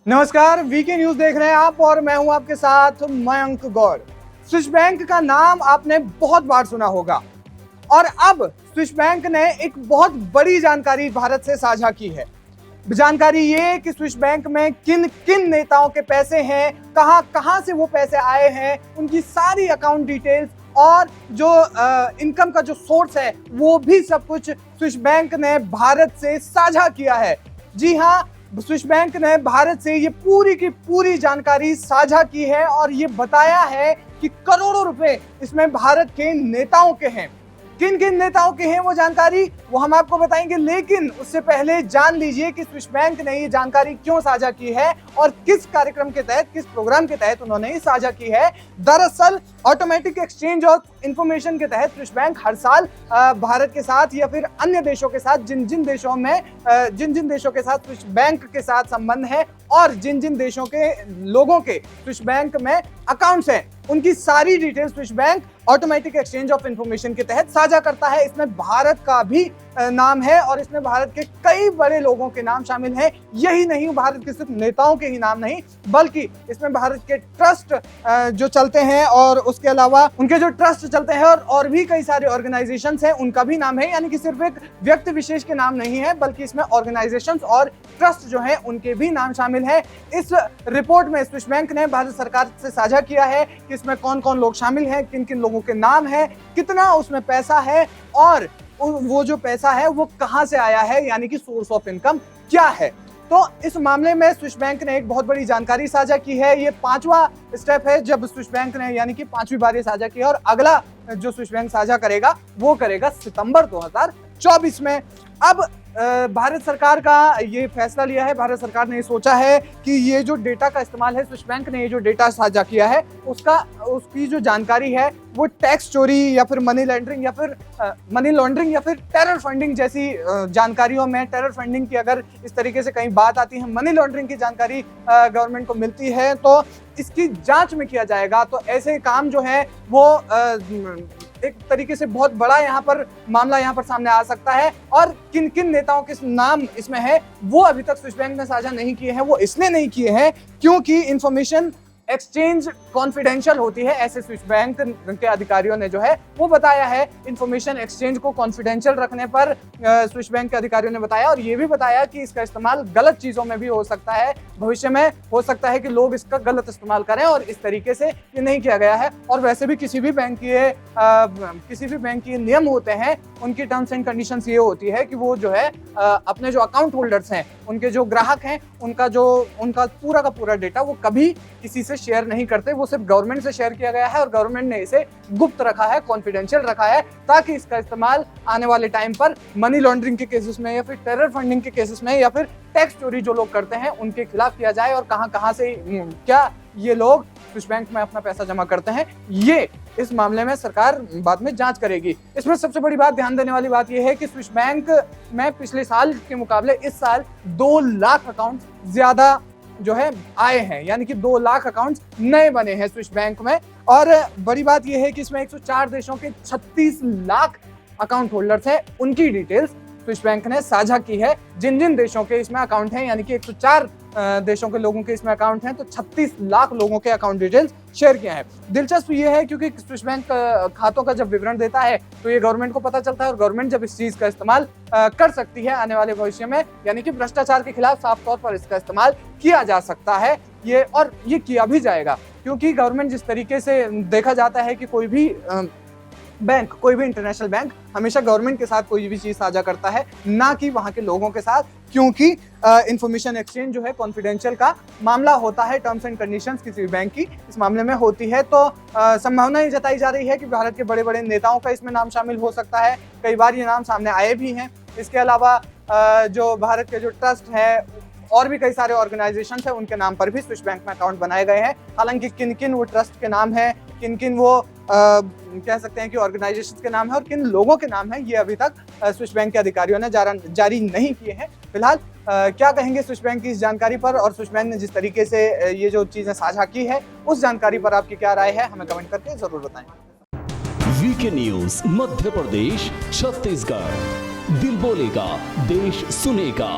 नमस्कार, VK news देख रहे हैं आप और मैं हूं आपके साथ मयंक गौड़। स्विस बैंक का नाम आपने बहुत बार सुना होगा और अब स्विस बैंक ने एक बहुत बड़ी जानकारी भारत से साझा की है। जानकारी ये कि स्विस बैंक में किन किन नेताओं के पैसे हैं, कहां कहां से वो पैसे आए हैं, उनकी सारी अकाउंट डिटेल्स और जो इनकम का जो सोर्स है वो भी सब कुछ स्विस बैंक ने भारत से साझा किया है। जी हाँ, स्विस बैंक ने भारत से ये पूरी की पूरी जानकारी साझा की है और ये बताया है कि करोड़ों रुपए इसमें भारत के नेताओं के हैं। किन किन नेताओं के हैं वो जानकारी वो हम आपको बताएंगे, लेकिन उससे पहले जान लीजिए कि स्विस बैंक ने ये जानकारी क्यों साझा की है और किस कार्यक्रम के तहत, किस प्रोग्राम के तहत उन्होंने ये साझा की है। दरअसल ऑटोमेटिक एक्सचेंज ऑफ इंफॉर्मेशन के तहत स्विस बैंक हर साल भारत के साथ या फिर अन्य देशों के साथ जिन जिन देशों के साथ स्विस बैंक के साथ संबंध है और जिन जिन देशों के लोगों के स्विस बैंक में अकाउंट्स हैं, उनकी सारी details Swiss bank automatic exchange of information के तहत साझा करता है। इसमें भारत का भी नाम है और इसमें भारत के कई बड़े लोगों के नाम शामिल हैं। यही नहीं, भारत के सिर्फ नेताओं के ही नाम नहीं, बल्कि इसमें भारत के ट्रस्ट जो चलते हैं और उसके अलावा उनके जो ट्रस्ट चलते हैं और भी कई सारे ऑर्गेनाइजेशंस हैं, उनका भी नाम है। यानी कि सिर्फ एक व्यक्ति विशेष के नाम नहीं है, बल्कि इसमें ऑर्गेनाइजेशंस और ट्रस्ट जो है उनके भी नाम शामिल है। इस रिपोर्ट में स्विस बैंक ने भारत सरकार से साझा किया है कि इसमें कौन कौन लोग शामिल हैं, किन किन लोगों के नाम है, कितना उसमें पैसा है और वो जो पैसा है वो कहां से आया है, यानी कि सोर्स ऑफ इनकम क्या है। तो इस मामले में स्विस बैंक ने एक बहुत बड़ी जानकारी साझा की है। ये 5वां स्टेप है जब स्विस बैंक ने यानी कि 5वीं बार ये साझा किया और अगला जो स्विस बैंक साझा करेगा वो करेगा सितंबर 2024 में। अब भारत सरकार का ये फैसला लिया है, भारत सरकार ने ये सोचा है कि ये जो डेटा का इस्तेमाल है, स्विस बैंक ने ये जो डेटा साझा किया है उसकी जो जानकारी है वो टैक्स चोरी या फिर मनी लॉन्ड्रिंग या फिर टेरर फंडिंग जैसी जानकारियों में, टेरर फंडिंग की अगर इस तरीके से कहीं बात आती है, मनी लॉन्ड्रिंग की जानकारी गवर्नमेंट को मिलती है तो इसकी जांच में किया जाएगा। तो ऐसे काम जो है वो एक तरीके से बहुत बड़ा मामला यहाँ पर सामने आ सकता है और किन किन नेताओं के नाम इसमें है वो अभी तक स्विस बैंक ने साझा नहीं किए हैं। वो इसलिए नहीं किए हैं क्योंकि इंफॉर्मेशन एक्सचेंज कॉन्फिडेंशियल होती है, ऐसे स्विस बैंक के अधिकारियों ने जो है वो बताया है। इंफॉर्मेशन एक्सचेंज को कॉन्फिडेंशियल रखने पर स्विस बैंक के अधिकारियों ने बताया और ये भी बताया कि इसका इस्तेमाल गलत चीजों में भी हो सकता है, भविष्य में हो सकता है कि लोग इसका गलत इस्तेमाल करें और इस तरीके से ये नहीं किया गया है। और वैसे भी किसी भी बैंक के नियम होते हैं, उनकी टर्म्स एंड कंडीशंस ये होती है कि वो जो है अपने जो अकाउंट होल्डर्स हैं, उनके जो ग्राहक हैं, उनका पूरा का पूरा डेटा वो कभी किसी से शेयर नहीं करते। वो सिर्फ गवर्नमेंट से शेयर किया गया है और गवर्नमेंट ने इसे गुप्त रखा है, कॉन्फिडेंशियल रखा है, ताकि इसका इस्तेमाल आने वाले टाइम पर मनी लॉन्ड्रिंग के केसेस में या फिर टेरर फंडिंग के केसेस में या फिर टैक्स चोरी जो लोग करते हैं उनके खिलाफ किया जाए और कहां से क्या ये लोग स्विस बैंक में अपना पैसा जमा करते हैं, ये इस मामले में सरकार बाद में जांच करेगी। इसमें सबसे बड़ी बात, ध्यान देने वाली बात यह है कि स्विस बैंक में पिछले साल के मुकाबले इस साल 2 लाख अकाउंट ज्यादा जो है आए हैं, यानी कि 2 लाख अकाउंट्स नए बने हैं स्विस बैंक में। और बड़ी बात यह है कि इसमें 104 देशों के 36 लाख अकाउंट होल्डर्स हैं, उनकी डिटेल्स स्विस बैंक ने साझा की है। जिन जिन देशों के इसमें अकाउंट हैं, यानी कि 104 देशों के लोगों के इसमें अकाउंट हैं, तो 36 लाख लोगों के अकाउंट डिटेल्स शेयर किए हैं। दिलचस्प ये है क्योंकि स्विस बैंक खातों का जब विवरण देता है तो ये गवर्नमेंट को पता चलता है और गवर्नमेंट जब इस चीज का इस्तेमाल कर सकती है आने वाले भविष्य में, यानी कि भ्रष्टाचार के खिलाफ साफ तौर पर इसका इस्तेमाल किया जा सकता है। ये किया भी जाएगा क्योंकि गवर्नमेंट जिस तरीके से देखा जाता है कि कोई भी इंटरनेशनल बैंक हमेशा गवर्नमेंट के साथ कोई भी चीज साझा करता है, ना कि वहां के लोगों के साथ, क्योंकि इंफॉर्मेशन एक्सचेंज जो है कॉन्फिडेंशियल का मामला होता है, टर्म्स एंड कंडीशंस किसी भी बैंक की इस मामले में होती है। तो संभावना ये जताई जा रही है कि भारत के बड़े बड़े नेताओं का इसमें नाम शामिल हो सकता है। कई बार ये नाम सामने आए भी हैं। इसके अलावा जो भारत के जो ट्रस्ट है और भी कई सारे ऑर्गेनाइजेशन है, उनके नाम पर भी स्विस बैंक में अकाउंट बनाए गए हैं। हालांकि किन किन वो ट्रस्ट के नाम है, किन किन वो कह सकते हैं कि ऑर्गेनाइजेशन के नाम है और किन लोगों के नाम है, ये अभी तक स्विस बैंक के अधिकारियों ने जारी नहीं किए हैं। फिलहाल क्या कहेंगे स्विस बैंक की इस जानकारी पर और स्विस बैंक ने जिस तरीके से ये जो चीजें साझा की है उस जानकारी पर आपकी क्या राय है, हमें कमेंट करके जरूर बताएं। वीके न्यूज मध्य प्रदेश छत्तीसगढ़, दिल बोलेगा देश सुनेगा।